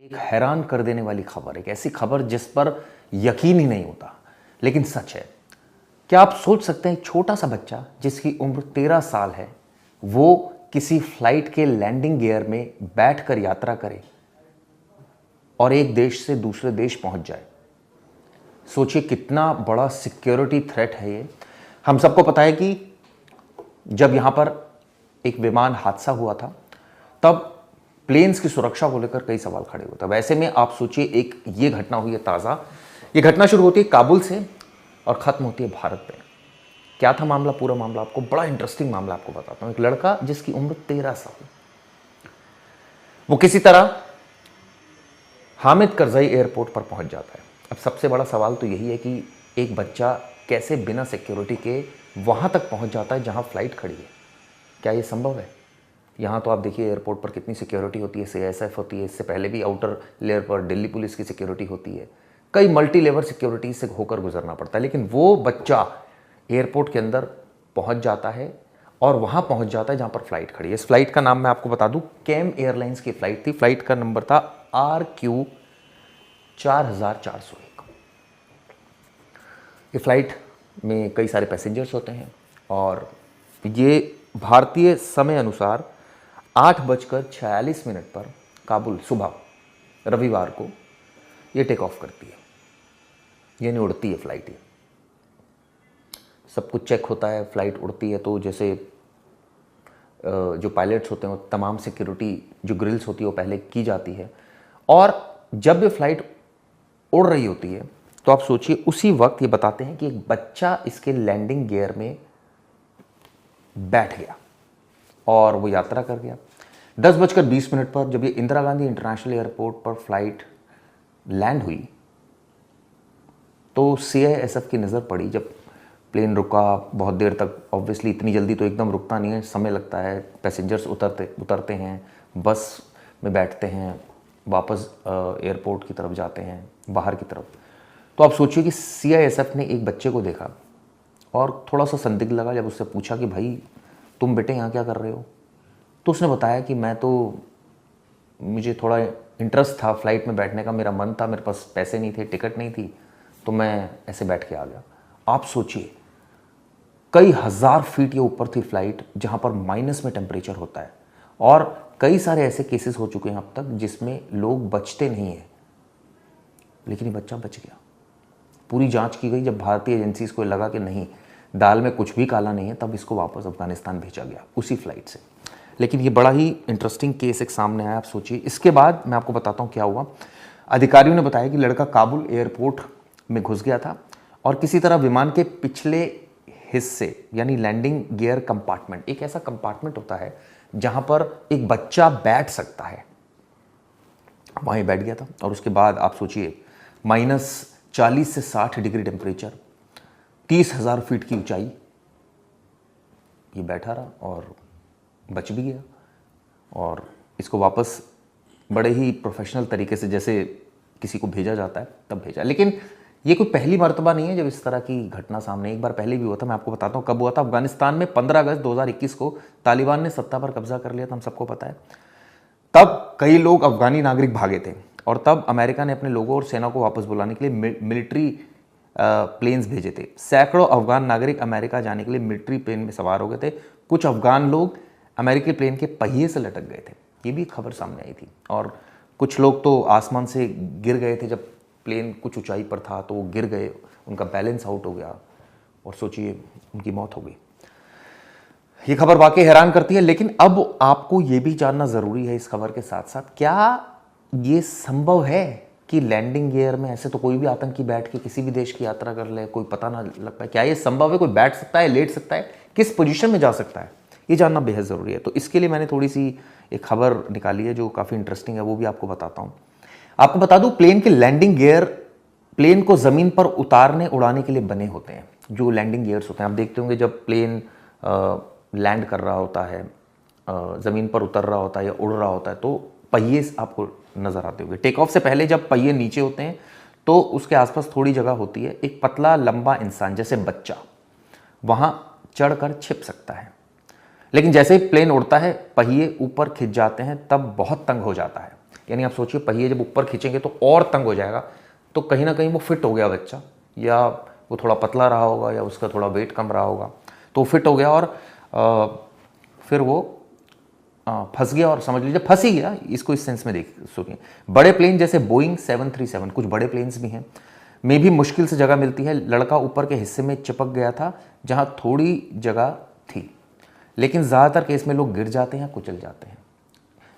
एक हैरान कर देने वाली खबर, एक ऐसी खबर जिस पर यकीन ही नहीं होता लेकिन सच है। क्या आप सोच सकते हैं एक छोटा सा बच्चा जिसकी उम्र 13 साल है वो किसी फ्लाइट के लैंडिंग गियर में बैठकर यात्रा करे और एक देश से दूसरे देश पहुंच जाए। सोचिए कितना बड़ा सिक्योरिटी थ्रेट है ये। हम सबको पता है कि जब यहां पर एक विमान हादसा हुआ था तब प्लेन्स की सुरक्षा को लेकर कई सवाल खड़े हुए थे। वैसे में आप सोचिए एक ये घटना हुई है ताज़ा। ये घटना शुरू होती है काबुल से और ख़त्म होती है भारत में। क्या था मामला, पूरा मामला आपको, बड़ा इंटरेस्टिंग मामला आपको बताता हूँ। एक लड़का जिसकी उम्र 13 साल, वो किसी तरह हामिद करजई एयरपोर्ट पर पहुंच जाता है। अब सबसे बड़ा सवाल तो यही है कि एक बच्चा कैसे बिना सिक्योरिटी के वहाँ तक पहुँच जाता है जहाँ फ्लाइट खड़ी है। क्या ये संभव है? यहाँ तो आप देखिए एयरपोर्ट पर कितनी सिक्योरिटी होती है, सीआईएसएफ होती है, इससे पहले भी आउटर लेयर पर दिल्ली पुलिस की सिक्योरिटी होती है, कई मल्टी लेवल सिक्योरिटी से होकर गुजरना पड़ता है। लेकिन वो बच्चा एयरपोर्ट के अंदर पहुँच जाता है और वहाँ पहुँच जाता है जहाँ पर फ्लाइट खड़ी है। इस फ्लाइट का नाम मैं आपको बता दूँ, कैम एयरलाइंस की फ़्लाइट थी। फ्लाइट का नंबर था RQ 4401। ये फ्लाइट में कई सारे पैसेंजर्स होते हैं और ये भारतीय समय अनुसार 8:46 पर काबुल सुबह रविवार को ये टेक ऑफ करती है, यानी उड़ती है फ्लाइट। ये सब कुछ चेक होता है, फ्लाइट उड़ती है तो जैसे जो पायलट्स होते हैं वो तमाम सिक्योरिटी जो ग्रिल्स होती है वो पहले की जाती है। और जब ये फ्लाइट उड़ रही होती है तो आप सोचिए उसी वक्त ये बताते हैं कि एक बच्चा इसके लैंडिंग गियर में बैठ गया और वो यात्रा कर गया। 10:20 पर जब ये इंदिरा गांधी इंटरनेशनल एयरपोर्ट पर फ्लाइट लैंड हुई तो सीआईएसएफ की नज़र पड़ी। जब प्लेन रुका बहुत देर तक, ऑब्वियसली इतनी जल्दी तो एकदम रुकता नहीं है, समय लगता है। पैसेंजर्स उतरते हैं, बस में बैठते हैं, वापस एयरपोर्ट की तरफ जाते हैं, बाहर की तरफ। तो आप सोचिए कि सीआईएसएफ ने एक बच्चे को देखा और थोड़ा सा संदिग्ध लगा। जब उससे पूछा कि भाई तुम बेटे यहाँ क्या कर रहे हो, तो उसने बताया कि मुझे थोड़ा इंटरेस्ट था फ्लाइट में बैठने का, मेरा मन था, मेरे पास पैसे नहीं थे, टिकट नहीं थी, तो मैं ऐसे बैठ के आ गया। आप सोचिए कई हज़ार फीट ये ऊपर थी फ्लाइट जहाँ पर माइनस में टेम्परेचर होता है और कई सारे ऐसे केसेस हो चुके हैं अब तक जिसमें लोग बचते नहीं हैं, लेकिन ये बच्चा बच गया। पूरी जांच की गई। जब भारतीय एजेंसीज को लगा कि नहीं, दाल में कुछ भी काला नहीं है, तब इसको वापस अफगानिस्तान भेजा गया उसी फ्लाइट से। लेकिन ये बड़ा ही इंटरेस्टिंग केस एक सामने आया। आप सोचिए इसके बाद मैं आपको बताता हूँ क्या हुआ। अधिकारियों ने बताया कि लड़का काबुल एयरपोर्ट में घुस गया था और किसी तरह विमान के पिछले हिस्से यानी लैंडिंग गियर कंपार्टमेंट, एक ऐसा कंपार्टमेंट होता है जहाँ पर एक बच्चा बैठ सकता है, वहीं बैठ गया था। और उसके बाद आप सोचिए -40 से 60 डिग्री टेम्परेचर, 30,000 फीट की ऊंचाई, ये बैठा रहा और बच भी गया। और इसको वापस बड़े ही प्रोफेशनल तरीके से जैसे किसी को भेजा जाता है तब भेजा। लेकिन ये कोई पहली मर्तबा नहीं है जब इस तरह की घटना सामने, एक बार पहले भी हुआ था। मैं आपको बताता हूँ कब हुआ था। अफगानिस्तान में 15 अगस्त 2021 को तालिबान ने सत्ता पर कब्जा कर लिया था, हम सबको पता है। तब कई लोग अफगानी नागरिक भागे थे और तब अमेरिका ने अपने लोगों और सेना को वापस बुलाने के लिए मिलिट्री प्लेन्स भेजे थे। सैकड़ों अफगान नागरिक अमेरिका जाने के लिए मिलिट्री प्लेन में सवार हो गए थे। कुछ अफगान लोग अमेरिकी प्लेन के पहिए से लटक गए थे, ये भी खबर सामने आई थी। और कुछ लोग तो आसमान से गिर गए थे, जब प्लेन कुछ ऊंचाई पर था तो वो गिर गए, उनका बैलेंस आउट हो गया और सोचिए उनकी मौत हो गई। ये खबर वाकई हैरान करती है। लेकिन अब आपको ये भी जानना ज़रूरी है इस खबर के साथ साथ, क्या ये संभव है कि लैंडिंग गियर में ऐसे तो कोई भी आतंकी बैठ के किसी भी देश की यात्रा कर ले, कोई पता ना लग पाए? क्या ये संभव है? कोई बैठ सकता है, लेट सकता है, किस पोजीशन में जा सकता है? ये जानना बेहद ज़रूरी है। तो इसके लिए मैंने थोड़ी सी एक खबर निकाली है जो काफ़ी इंटरेस्टिंग है, वो भी आपको बताता हूँ। आपको बता दूँ, प्लेन के लैंडिंग गियर प्लेन को ज़मीन पर उतारने उड़ाने के लिए बने होते हैं। जो लैंडिंग गियर्स होते हैं, आप देखते होंगे जब प्लेन लैंड कर रहा होता है, ज़मीन पर उतर रहा होता है या उड़ रहा होता है, तो पहिए आपको नज़र आते होंगे। टेक ऑफ से पहले जब पहिए नीचे होते हैं तो उसके आसपास थोड़ी जगह होती है। एक पतला लंबा इंसान जैसे बच्चा वहाँ चढ़कर छिप सकता है। लेकिन जैसे ही प्लेन उड़ता है पहिए ऊपर खिंच जाते हैं, तब बहुत तंग हो जाता है। यानी आप सोचिए पहिए जब ऊपर खींचेंगे तो और तंग हो जाएगा, तो कहीं ना कहीं वो फिट हो गया बच्चा, या वो थोड़ा पतला रहा होगा, या उसका थोड़ा वेट कम रहा होगा, तो फिट हो गया और फिर वो फंस गया, और समझ लीजिए फंस ही गया, इसको इस सेंस में देख सुनिए। बड़े प्लेन जैसे बोइंग 737, कुछ बड़े प्लेन्स भी हैं, में भी मुश्किल से जगह मिलती है। लड़का ऊपर के हिस्से में चिपक गया था जहां थोड़ी जगह थी, लेकिन ज़्यादातर केस में लोग गिर जाते हैं, कुचल जाते हैं,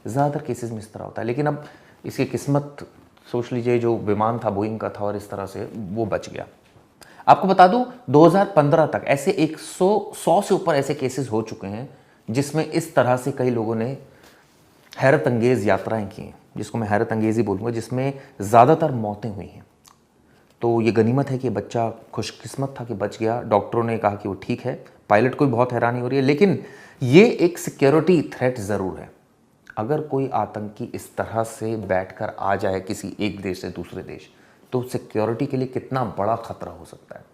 ज़्यादातर केसेस में इस तरह होता है। लेकिन अब इसकी किस्मत सोच लीजिए, जो विमान था बोइंग का था और इस तरह से वो बच गया। आपको बता दूं 2015 तक ऐसे 100 से ऊपर ऐसे केसेस हो चुके हैं जिसमें इस तरह से कई लोगों ने हैरत अंगेज़ यात्राएं की हैं, जिसको मैं हैरत अंगेज़ ही बोलूँगा, जिसमें ज़्यादातर मौतें हुई हैं। तो ये गनीमत है कि बच्चा खुशकिस्मत था कि बच गया। डॉक्टरों ने कहा कि वो ठीक है, पायलट को भी बहुत हैरानी हो रही है, लेकिन ये एक सिक्योरिटी थ्रेट ज़रूर है। अगर कोई आतंकी इस तरह से बैठकर आ जाए किसी एक देश से दूसरे देश, तो सिक्योरिटी के लिए कितना बड़ा खतरा हो सकता है,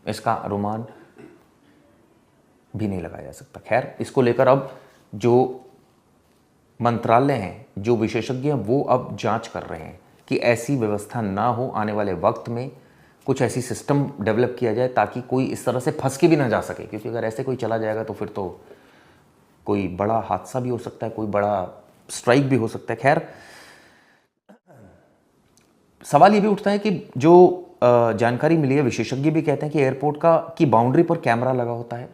इसका अनुमान भी नहीं लगाया जा सकता। खैर, इसको लेकर अब जो मंत्रालय हैं, जो विशेषज्ञ हैं, वो अब जांच कर रहे हैं कि ऐसी व्यवस्था ना हो, आने वाले वक्त में कुछ ऐसी सिस्टम डेवलप किया जाए ताकि कोई इस तरह से फंस के भी ना जा सके, क्योंकि अगर ऐसे कोई चला जाएगा तो फिर तो कोई बड़ा हादसा भी हो सकता है, कोई बड़ा स्ट्राइक भी हो सकता है। खैर, सवाल ये भी उठता है कि जो जानकारी मिली है, विशेषज्ञ भी कहते हैं कि एयरपोर्ट की बाउंड्री पर कैमरा लगा होता है,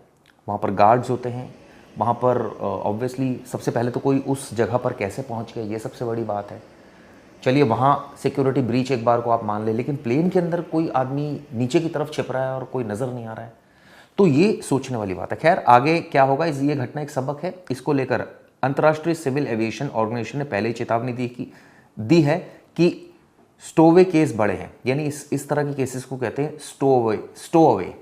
वहाँ पर गार्ड्स होते हैं, वहाँ पर ऑब्वियसली सबसे पहले तो कोई उस जगह पर कैसे पहुँच गया, ये सबसे बड़ी बात है। चलिए, वहाँ सिक्योरिटी ब्रीच एक बार को आप मान लें, लेकिन प्लेन के अंदर कोई आदमी नीचे की तरफ छिप रहा है और कोई नज़र नहीं आ रहा है, तो ये सोचने वाली बात है। खैर, आगे क्या होगा, ये घटना एक सबक है। इसको लेकर अंतर्राष्ट्रीय सिविल एविएशन ऑर्गेनाइजेशन ने पहले ही चेतावनी दी है कि स्टोवे केस बड़े हैं, यानी इस तरह के केसेस को कहते हैं स्टो अवे